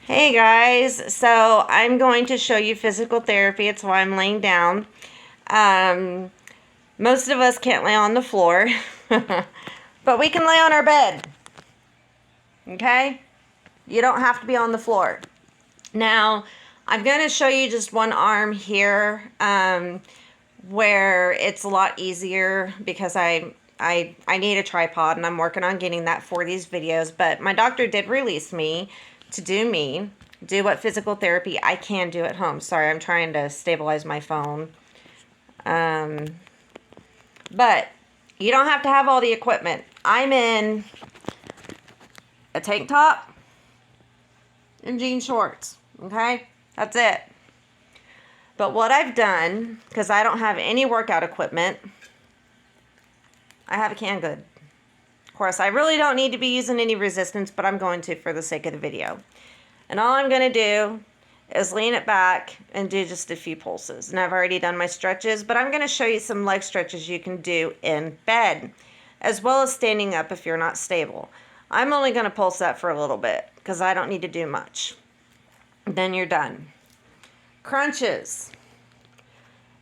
Hey guys, so I'm going to show you physical therapy. It's why I'm laying down. Um, Most of us can't lay on the floor, but we can lay on our bed. Okay? You don't have to be on the floor. Now, I'm going to show you just one arm here, where it's a lot easier because I need a tripod and I'm working on getting that for these videos. But my doctor did release me to do what physical therapy I can do at home. Sorry, I'm trying to stabilize my phone. But you don't have to have all the equipment. I'm in a tank top and jean shorts. Okay? That's it. But what I've done, because I don't have any workout equipment, I have a canned good. Of course, I really don't need to be using any resistance, but I'm going to for the sake of the video. And all I'm going to do is lean it back and do just a few pulses. And I've already done my stretches, but I'm going to show you some leg stretches you can do in bed, as well as standing up if you're not stable. I'm only going to pulse that for a little bit because I don't need to do much. Then you're done. Crunches.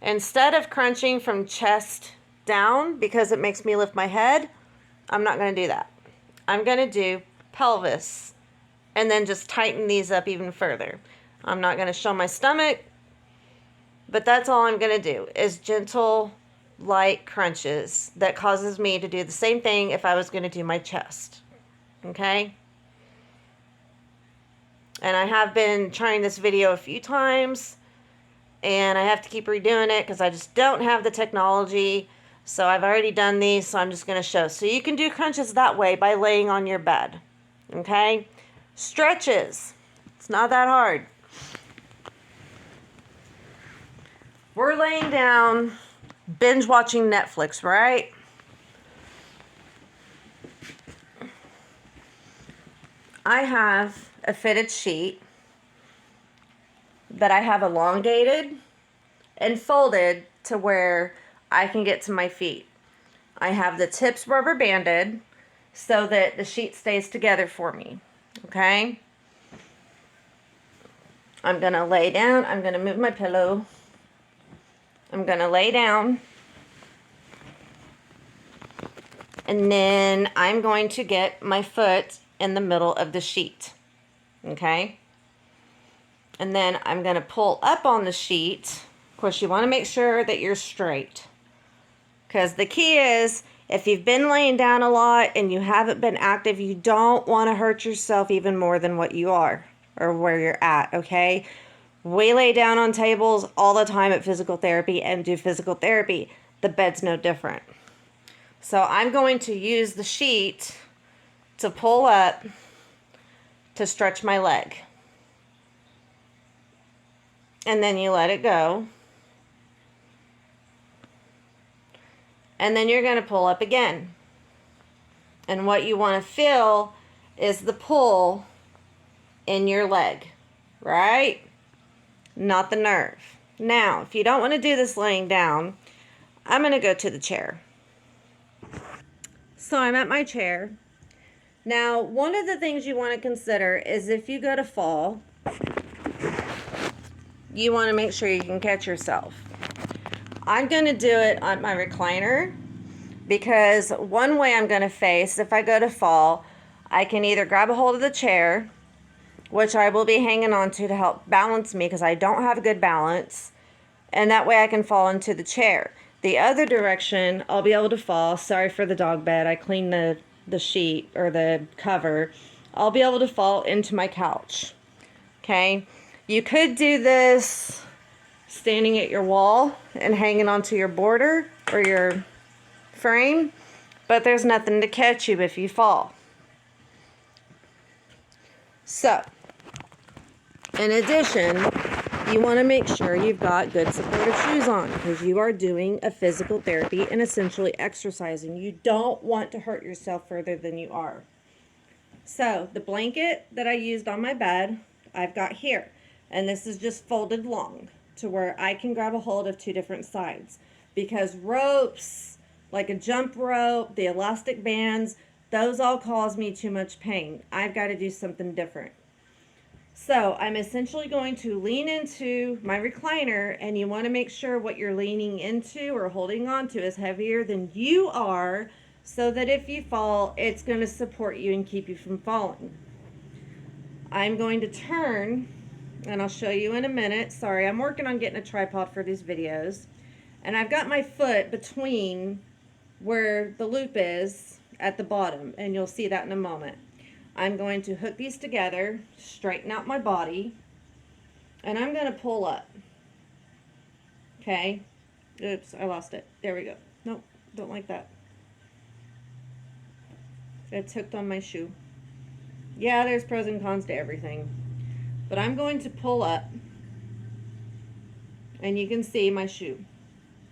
Instead of crunching from chest down because it makes me lift my head, I'm not going to do that. I'm going to do pelvis and then just tighten these up even further. I'm not going to show my stomach, but that's all I'm going to do is gentle, light crunches that causes me to do the same thing if I was going to do my chest. Okay? And I have been trying this video a few times, and I have to keep redoing it because I just don't have the technology. So I've already done these, so I'm just going to show. So you can do crunches that way by laying on your bed. Okay? Stretches. It's not that hard. We're laying down, binge watching Netflix, right? I have a fitted sheet that I have elongated and folded to where I can get to my feet. I have the tips rubber banded so that the sheet stays together for me. Okay? I'm going to lay down. I'm going to move my pillow. I'm going to lay down. And then I'm going to get my foot in the middle of the sheet. Okay? And then I'm going to pull up on the sheet. Of course, you want to make sure that you're straight. Because the key is, if you've been laying down a lot and you haven't been active, you don't want to hurt yourself even more than what you are or where you're at, okay? We lay down on tables all the time at physical therapy and do physical therapy. The bed's no different. So I'm going to use the sheet to pull up to stretch my leg. And then you let it go. And then you're going to pull up again. And what you want to feel is the pull in your leg, right? Not the nerve. Now, if you don't want to do this laying down, I'm going to go to the chair. So I'm at my chair. Now, one of the things you want to consider is if you go to fall, you want to make sure you can catch yourself. I'm going to do it on my recliner because one way I'm going to face, if I go to fall, I can either grab a hold of the chair, which I will be hanging on to help balance me because I don't have a good balance, and that way I can fall into the chair. The other direction, I'll be able to fall. Sorry for the dog bed. I cleaned the sheet or the cover. I'll be able to fall into my couch. Okay? You could do this standing at your wall and hanging onto your border or your frame, but there's nothing to catch you if you fall. So, in addition, you want to make sure you've got good supportive shoes on because you are doing a physical therapy and essentially exercising. You don't want to hurt yourself further than you are. So, the blanket that I used on my bed, I've got here. And this is just folded long to where I can grab a hold of two different sides. Because ropes, like a jump rope, the elastic bands, those all cause me too much pain. I've got to do something different. So I'm essentially going to lean into my recliner, and you want to make sure what you're leaning into or holding on to is heavier than you are, so that if you fall, it's going to support you and keep you from falling. I'm going to turn, and I'll show you in a minute. Sorry, I'm working on getting a tripod for these videos. And I've got my foot between where the loop is at the bottom, and you'll see that in a moment. I'm going to hook these together, straighten out my body, and I'm going to pull up. Okay. Oops, I lost it. There we go. Nope, don't like that. It's hooked on my shoe. Yeah, there's pros and cons to everything. But I'm going to pull up, and you can see my shoe.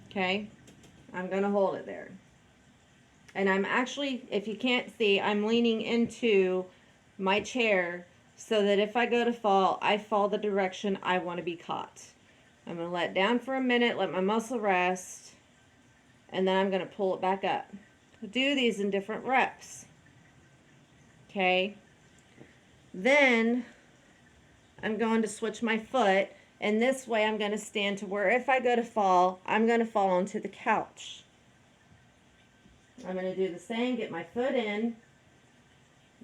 Okay. I'm going to hold it there. And I'm actually, if you can't see, I'm leaning into my chair so that if I go to fall, I fall the direction I want to be caught. I'm going to let it down for a minute, let my muscle rest, and then I'm going to pull it back up. Do these in different reps. Okay. Then I'm going to switch my foot, and this way I'm going to stand to where if I go to fall, I'm going to fall onto the couch. I'm going to do the same, get my foot in,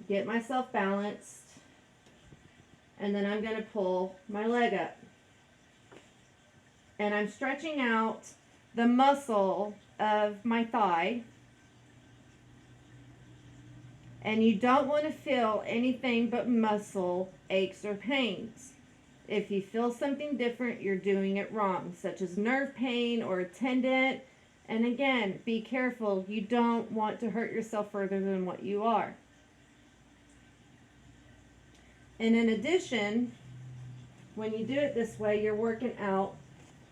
get myself balanced, and then I'm going to pull my leg up. And I'm stretching out the muscle of my thigh. And you don't want to feel anything but muscle aches or pains. If you feel something different, you're doing it wrong, such as nerve pain or a tendon. And again, be careful. You don't want to hurt yourself further than what you are. And in addition, when you do it this way, you're working out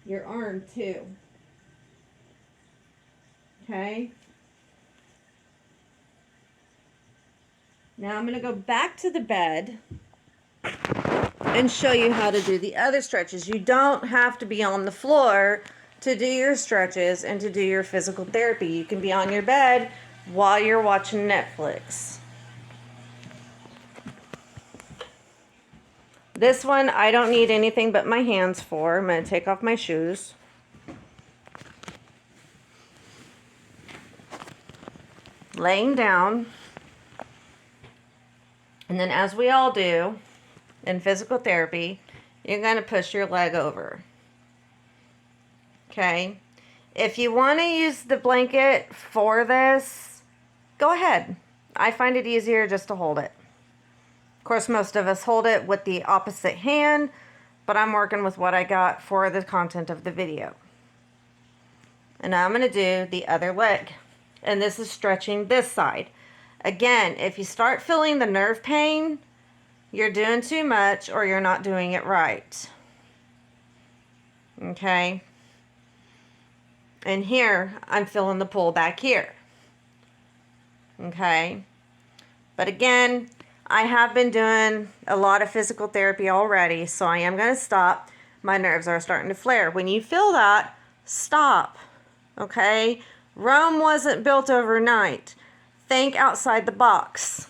your arm too. Okay? Now I'm going to go back to the bed and show you how to do the other stretches. You don't have to be on the floor to do your stretches and to do your physical therapy. You can be on your bed while you're watching Netflix. This one I don't need anything but my hands for. I'm going to take off my shoes. Laying down. And then as we all do in physical therapy, you're going to push your leg over. Okay? If you want to use the blanket for this, go ahead. I find it easier just to hold it. Of course, most of us hold it with the opposite hand, but I'm working with what I got for the content of the video. And now I'm going to do the other leg. And this is stretching this side. Again, if you start feeling the nerve pain, you're doing too much or you're not doing it right. Okay? And here, I'm feeling the pull back here. Okay? But again, I have been doing a lot of physical therapy already, so I am going to stop. My nerves are starting to flare. When you feel that, stop. Okay? Rome wasn't built overnight. Think outside the box.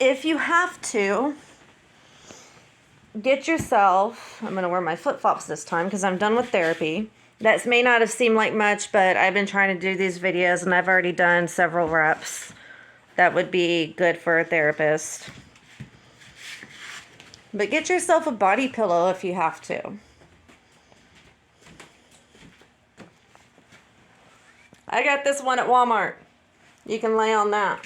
If you have to, get yourself, I'm going to wear my flip-flops this time because I'm done with therapy. That may not have seemed like much, but I've been trying to do these videos and I've already done several reps. That would be good for a therapist. But get yourself a body pillow if you have to. I got this one at Walmart. You can lay on that.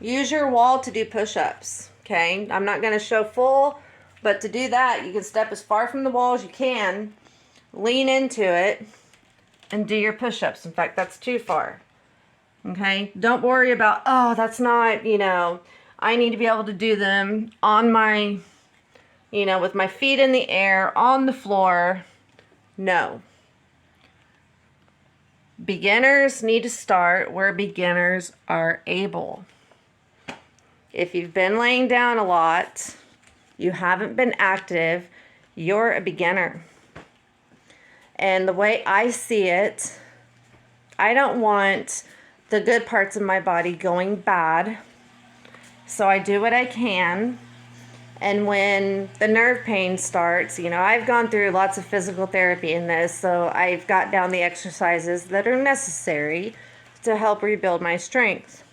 Use your wall to do push-ups. Okay? I'm not going to show full, but to do that, you can step as far from the wall as you can. Lean into it and do your push-ups. In fact, that's too far. Okay? Don't worry about, oh, that's not, I need to be able to do them on my, with my feet in the air, on the floor. No. Beginners need to start where beginners are able. If you've been laying down a lot, you haven't been active, you're a beginner. And the way I see it, I don't want the good parts of my body going bad. So I do what I can. And when the nerve pain starts, you know, I've gone through lots of physical therapy in this, so I've got down the exercises that are necessary to help rebuild my strength.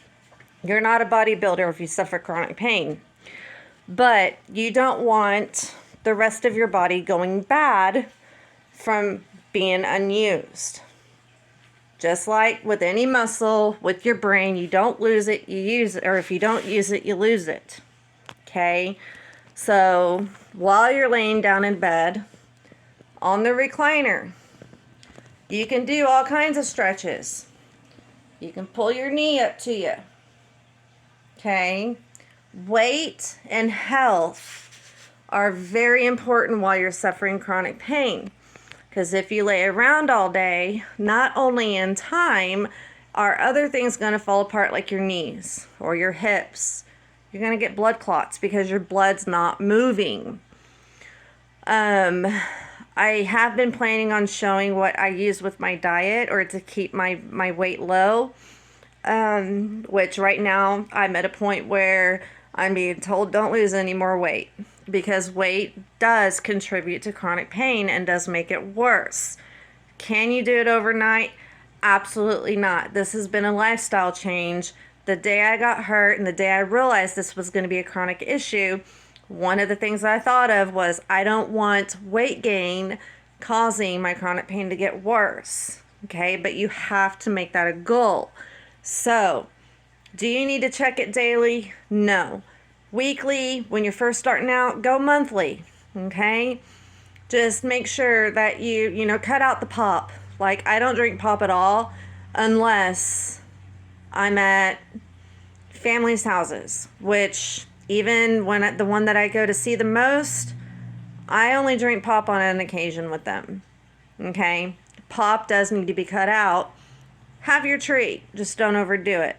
You're not a bodybuilder if you suffer chronic pain, but you don't want the rest of your body going bad from being unused. Just like with any muscle, with your brain, you don't lose it, you use it, or if you don't use it, you lose it. Okay? So while you're laying down in bed on the recliner, you can do all kinds of stretches. You can pull your knee up to you. Okay? Weight and health are very important while you're suffering chronic pain. Because if you lay around all day, not only in time, are other things going to fall apart like your knees or your hips. You're going to get blood clots because your blood's not moving. I have been planning on showing what I use with my diet or to keep my weight low. Which right now I'm at a point where I'm being told don't lose any more weight because weight does contribute to chronic pain and does make it worse. Can you do it overnight? Absolutely not. This has been a lifestyle change. The day I got hurt and the day I realized this was going to be a chronic issue, one of the things I thought of was I don't want weight gain causing my chronic pain to get worse. Okay, but you have to make that a goal. So, do you need to check it daily? No. Weekly, when you're first starting out, go monthly. Okay? Just make sure that you cut out the pop. Like, I don't drink pop at all unless I'm at family's houses, which even when at the one that I go to see the most, I only drink pop on an occasion with them. Okay? Pop does need to be cut out. Have your treat. Just don't overdo it.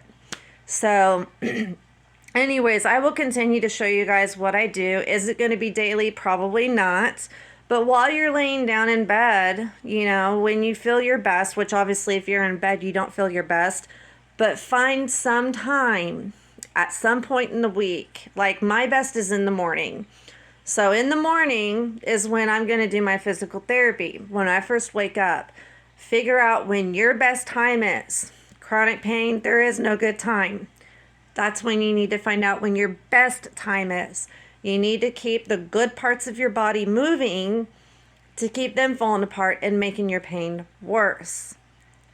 So, anyways, I will continue to show you guys what I do. Is it going to be daily? Probably not. But while you're laying down in bed, when you feel your best, which obviously if you're in bed, you don't feel your best, but find some time at some point in the week. Like my best is in the morning. So in the morning is when I'm going to do my physical therapy. When I first wake up, figure out when your best time is. Chronic pain, there is no good time. That's when you need to find out when your best time is. You need to keep the good parts of your body moving to keep them falling apart and making your pain worse.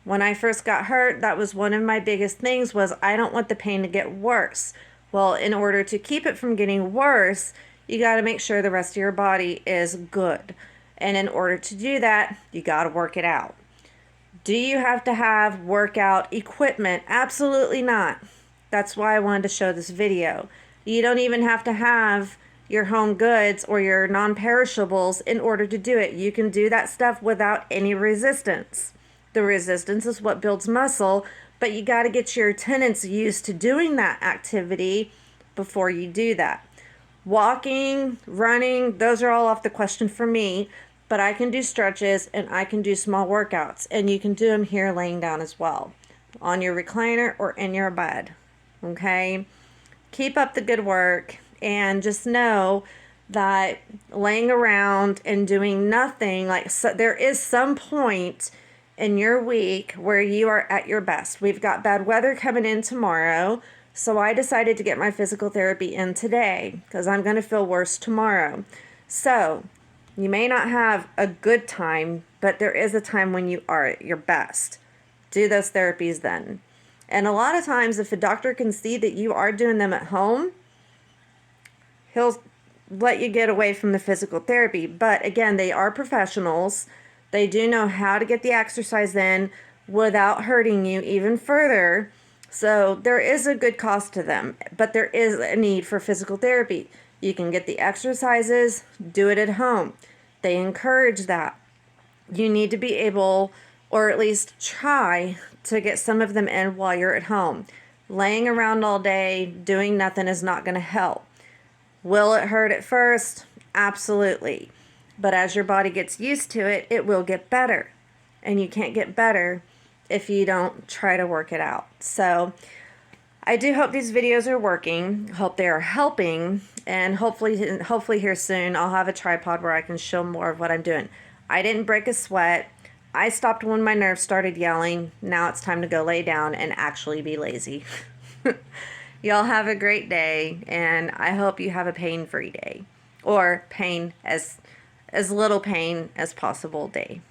When I first got hurt, that was one of my biggest things was I don't want the pain to get worse. Well, in order to keep it from getting worse, you got to make sure the rest of your body is good. And in order to do that, you got to work it out. Do you have to have workout equipment? Absolutely not. That's why I wanted to show this video. You don't even have to have your home goods or your non-perishables in order to do it. You can do that stuff without any resistance. The resistance is what builds muscle, but you got to get your tendons used to doing that activity before you do that. Walking, running, those are all off the question for me, but I can do stretches and I can do small workouts, and you can do them here laying down as well, on your recliner or in your bed. Okay? Keep up the good work and just know that laying around and doing nothing, there is some point in your week where you are at your best. We've got bad weather coming in tomorrow, so I decided to get my physical therapy in today because I'm going to feel worse tomorrow. So you may not have a good time, but there is a time when you are at your best. Do those therapies then. And a lot of times, if a doctor can see that you are doing them at home, he'll let you get away from the physical therapy. But again, they are professionals. They do know how to get the exercise in without hurting you even further. So there is a good cost to them, but there is a need for physical therapy. You can get the exercises, do it at home. They encourage that. You need to be able, or at least try, to get some of them in while you're at home. Laying around all day, doing nothing is not going to help. Will it hurt at first? Absolutely. But as your body gets used to it, it will get better. And you can't get better if you don't try to work it out. So I do hope these videos are working. Hope they are helping. And hopefully here soon I'll have a tripod where I can show more of what I'm doing. I didn't break a sweat. I stopped when my nerves started yelling. Now it's time to go lay down and actually be lazy. Y'all have a great day, and I hope you have a pain-free day. Or pain as little pain as possible day.